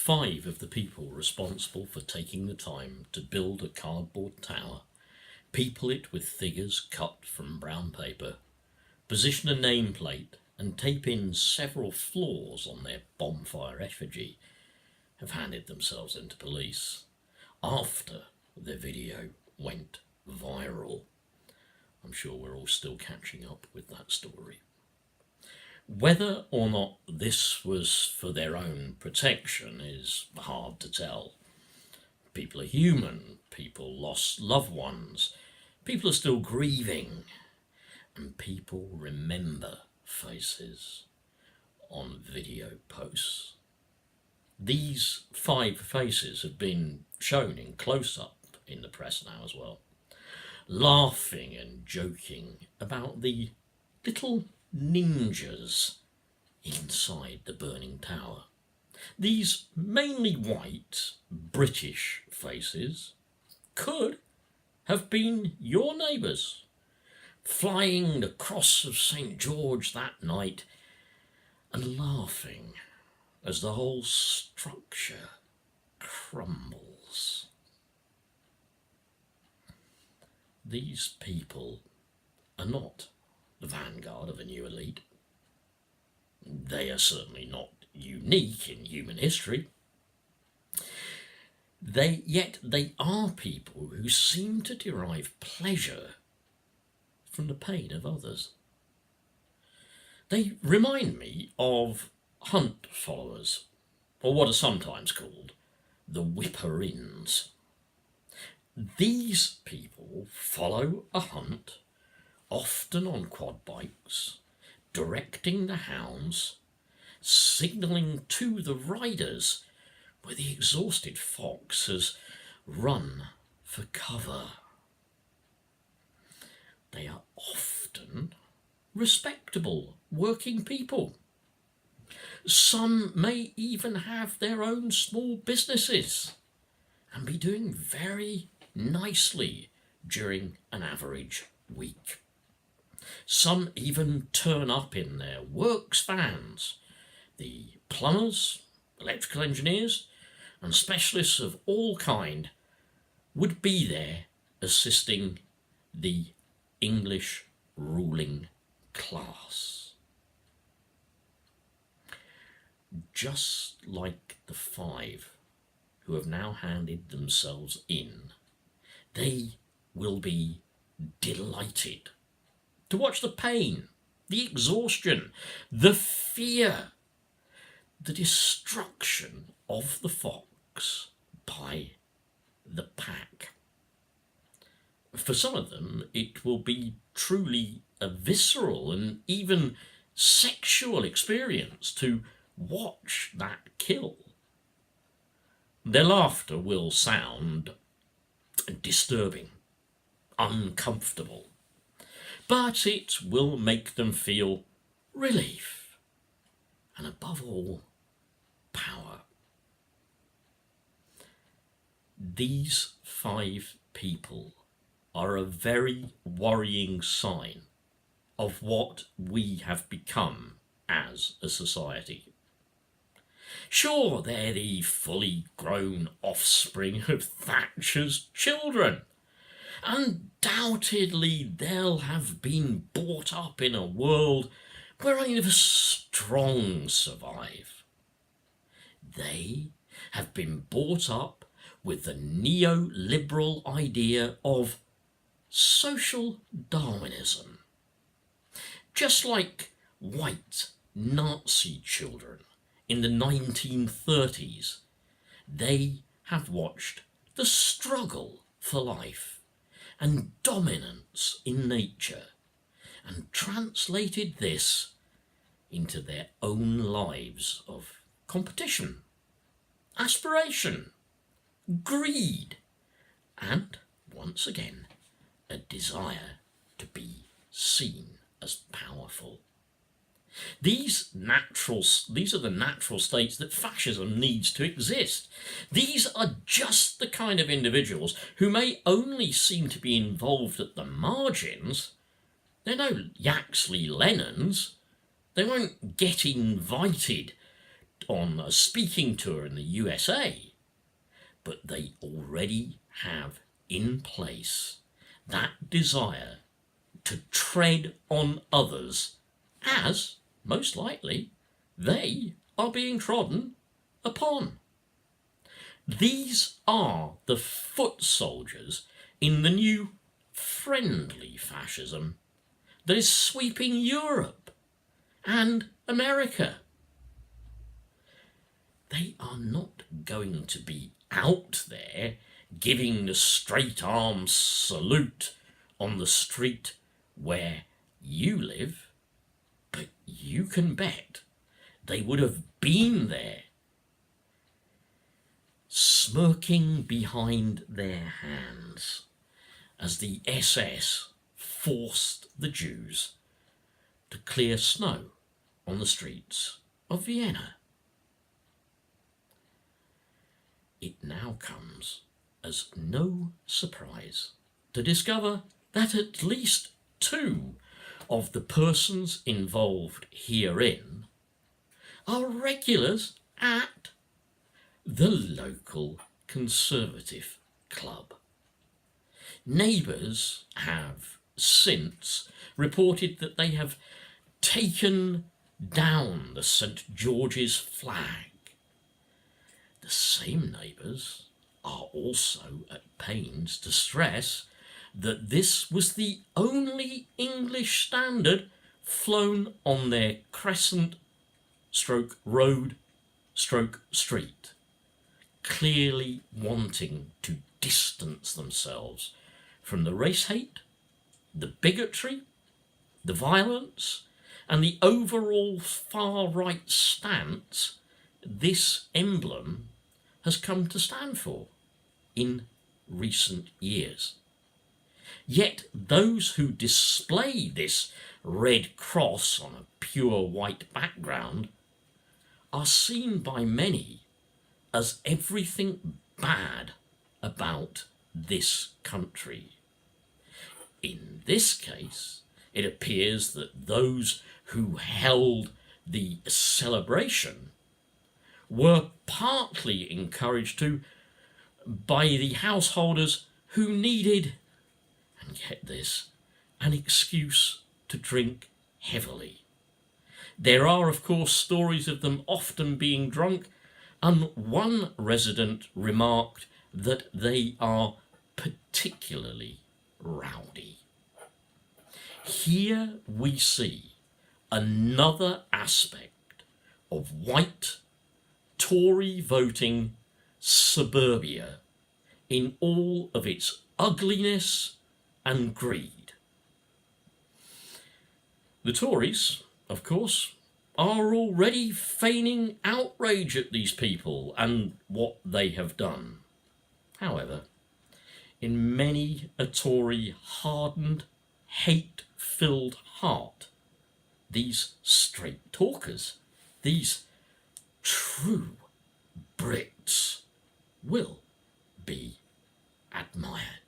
5 of the people responsible for taking the time to build a cardboard tower, people it with figures cut from brown paper, position a nameplate and tape in several flaws on their bonfire effigy, have handed themselves into police after the video went viral. I'm sure we're all still catching up with that story. Whether or not this was for their own protection is hard to tell. People are human, people lost loved ones, people are still grieving, and people remember faces on video posts. These 5 faces have been shown in close-up in the press now as well, laughing and joking about the little ninjas inside the burning tower. These mainly white British faces could have been your neighbours, flying the cross of St. George that night and laughing as the whole structure crumbles. These people are not the vanguard of a new elite. They are certainly not unique in human history. Yet they are people who seem to derive pleasure from the pain of others. They remind me of hunt followers, or what are sometimes called the whipper-ins. These people follow a hunt, often on quad bikes, directing the hounds, signalling to the riders where the exhausted fox has run for cover. They are often respectable working people. Some may even have their own small businesses and be doing very nicely during an average week. Some even turn up in their works vans. The plumbers, electrical engineers, and specialists of all kind would be there assisting the English ruling class. Just like the 5 who have now handed themselves in, they will be delighted to watch the pain, the exhaustion, the fear, the destruction of the fox by the pack. For some of them, it will be truly a visceral and even sexual experience to watch that kill. Their laughter will sound disturbing, uncomfortable, but it will make them feel relief and, above all, power. These 5 people are a very worrying sign of what we have become as a society. Sure, they're the fully grown offspring of Thatcher's children. Undoubtedly, they'll have been brought up in a world where only the strong survive. They have been brought up with the neoliberal idea of social Darwinism. Just like white Nazi children in the 1930s, they have watched the struggle for life and dominance in nature and translated this into their own lives of competition, aspiration, greed, and, once again, a desire to be seen as powerful. These are the natural states that fascism needs to exist. These are just the kind of individuals who may only seem to be involved at the margins. They're no Yaxley Lennons. They won't get invited on a speaking tour in the USA, but they already have in place that desire to tread on others as, most likely, they are being trodden upon. These are the foot soldiers in the new friendly fascism that is sweeping Europe and America. They are not going to be out there giving the straight arm salute on the street where you live, but you can bet they would have been there, smirking behind their hands as the SS forced the Jews to clear snow on the streets of Vienna. It now comes as no surprise to discover that at least two of the persons involved herein are regulars at the local Conservative club. Neighbours have since reported that they have taken down the St. George's flag. The same Neighbours are also at pains to stress that this was the only English standard flown on their Crescent road street, clearly wanting to distance themselves from the race hate, the bigotry, the violence, and the overall far-right stance this emblem has come to stand for in recent years. Yet those who display this red cross on a pure white background are seen by many as everything bad about this country. In this case, it appears that those who held the celebration were partly encouraged to by the householders who needed, and get this, an excuse to drink heavily. There are, of course, stories of them often being drunk, and one resident remarked that they are particularly rowdy. Here we see another aspect of white Tory voting suburbia in all of its ugliness and greed. The Tories, of course, are already feigning outrage at these people and what they have done. However, in many a Tory hardened, hate-filled heart, these straight talkers, these true Brits, will be admired.